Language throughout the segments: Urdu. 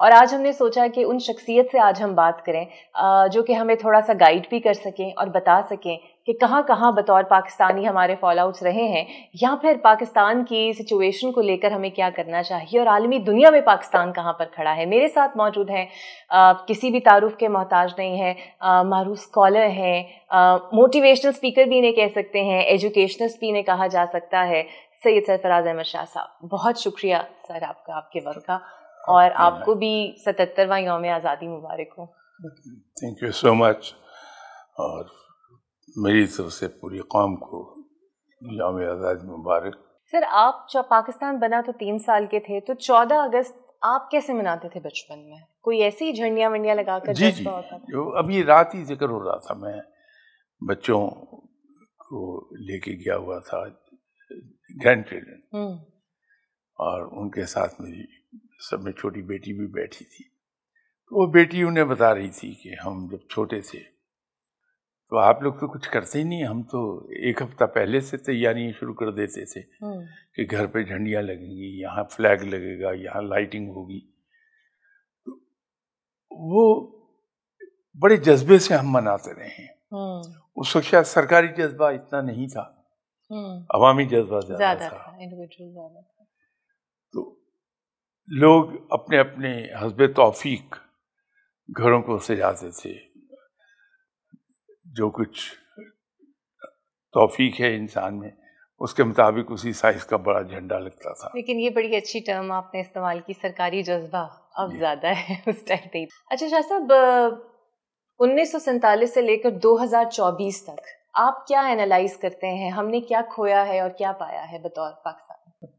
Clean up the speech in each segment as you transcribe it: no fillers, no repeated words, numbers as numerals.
اور آج ہم نے سوچا کہ ان شخصیت سے آج ہم بات کریں جو کہ ہمیں تھوڑا سا گائیڈ بھی کر سکیں اور بتا سکیں کہ کہاں کہاں بطور پاکستانی ہمارے فال آؤٹس رہے ہیں، یا پھر پاکستان کی سچویشن کو لے کر ہمیں کیا کرنا چاہیے اور عالمی دنیا میں پاکستان کہاں پر کھڑا ہے۔ میرے ساتھ موجود ہیں، کسی بھی تعارف کے محتاج نہیں ہے، معروف اسکالر ہیں، موٹیویشنل اسپیکر بھی انہیں کہہ سکتے ہیں، ایجوکیشنسٹ بھی انہیں کہا جا سکتا ہے، سید سرفراز احمد شاہ صاحب۔ بہت شکریہ سر آپ کا، آپ کے وقت کا، اور آپ کو بھی 77واں یوم آزادی مبارک ہو۔ تھینک یو سو مچ، اور میری طرف سے پوری قوم کو یوم آزادی مبارک۔ سر آپ جب پاکستان بنا تو 3 سال کے تھے، تو 14 اگست آپ کیسے مناتے تھے بچپن میں؟ کوئی ایسی جھنڈیاں ونڈیاں لگا کر جذبہ ہوتا تھا؟ جو ابھی رات ہی ذکر ہو رہا تھا، میں بچوں کو لے کے گیا ہوا تھا، گرینڈ چلڈرن، اور ان کے ساتھ میری سب میں چھوٹی بیٹی بھی بیٹھی تھی۔ وہ بیٹی انہیں بتا رہی تھی کہ ہم جب چھوٹے تھے تو آپ لوگ تو کچھ کرتے ہی نہیں، ہم تو 1 ہفتہ پہلے سے تیاریاں شروع کر دیتے تھے کہ گھر پہ جھنڈیاں لگیں گی، یہاں فلیگ لگے گا، یہاں لائٹنگ ہوگی۔ تو وہ بڑے جذبے سے ہم مناتے رہے ہیں۔ اس وقت شاید سرکاری جذبہ اتنا نہیں تھا، عوامی جذبہ زیادہ تھا۔ تو لوگ اپنے اپنے حسب توفیق گھروں کو سجاتے تھے، جو کچھ توفیق ہے انسان میں اس کے مطابق اسی سائز کا بڑا جھنڈا لگتا تھا۔ لیکن یہ بڑی اچھی ٹرم آپ نے استعمال کی، سرکاری جذبہ اب زیادہ ہے اس ٹائم پہ۔ اچھا شاہ صاحب، 1947 سے لے کر 2024 تک آپ کیا اینالائز کرتے ہیں؟ ہم نے کیا کھویا ہے اور کیا پایا ہے بطور پاکستان؟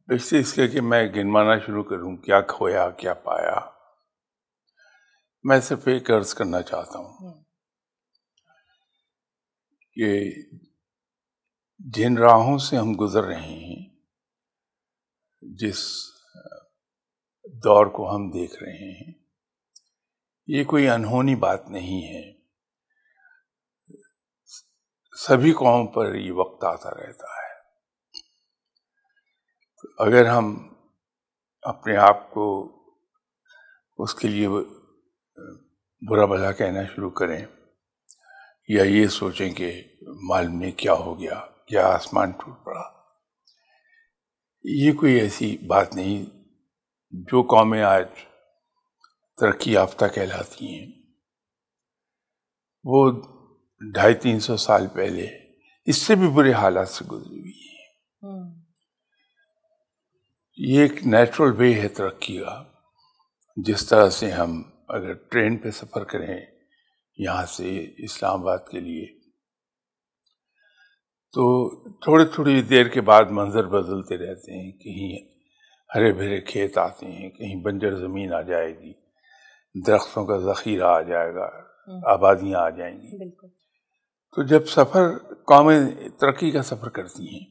ویسے اس کے کہ میں گنوانا شروع کروں کیا کھویا کیا پایا، میں صرف ایک عرض کرنا چاہتا ہوں کہ جن راہوں سے ہم گزر رہے ہیں، جس دور کو ہم دیکھ رہے ہیں، یہ کوئی انہونی بات نہیں ہے۔ سبھی قوموں پر یہ وقت آتا رہتا ہے۔ اگر ہم اپنے آپ کو اس کے لیے برا بھلا کہنا شروع کریں، یا یہ سوچیں کہ معلوم نہیں کیا ہو گیا، کیا آسمان ٹوٹ پڑا، یہ کوئی ایسی بات نہیں۔ جو قومیں آج ترقی یافتہ کہلاتی ہیں، وہ 250-300 سال پہلے اس سے بھی برے حالات سے گزری ہوئی ہیں۔ یہ ایک نیچرل وے ہے ترقی کا۔ جس طرح سے ہم اگر ٹرین پہ سفر کریں یہاں سے اسلام آباد کے لیے، تو تھوڑی دیر کے بعد منظر بدلتے رہتے ہیں، کہیں ہرے بھرے کھیت آتے ہیں، کہیں بنجر زمین آ جائے گی، درختوں کا ذخیرہ آ جائے گا، آبادیاں آ جائیں گی۔ تو جب قومیں ترقی کا سفر کرتی ہیں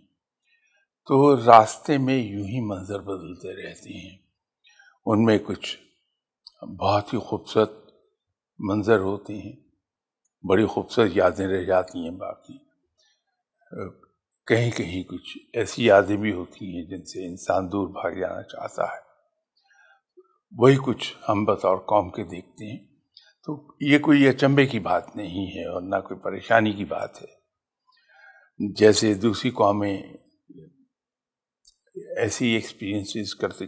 تو راستے میں یوں ہی منظر بدلتے رہتے ہیں۔ ان میں کچھ بہت ہی خوبصورت منظر ہوتے ہیں، بڑی خوبصورت یادیں رہ جاتی ہیں، باقی کہیں کہیں کچھ ایسی یادیں بھی ہوتی ہیں جن سے انسان دور بھاگ جانا چاہتا ہے۔ وہی کچھ ہم بطور قوم کے دیکھتے ہیں۔ تو یہ کوئی اچنبے کی بات نہیں ہے اور نہ کوئی پریشانی کی بات ہے۔ جیسے دوسری قومیں ایسی ایکسپیرینسز کرتی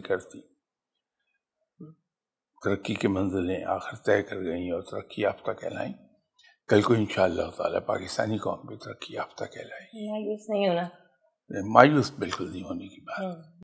ترقی کے منزلیں آخر طے کر گئیں اور ترقی یافتہ کہلائیں، کل کو انشاءاللہ تعالی پاکستانی قوم بھی ترقی یافتہ کہلائے گی۔ مایوس نہیں ہونا، مایوس بالکل نہیں ہونے کی بات۔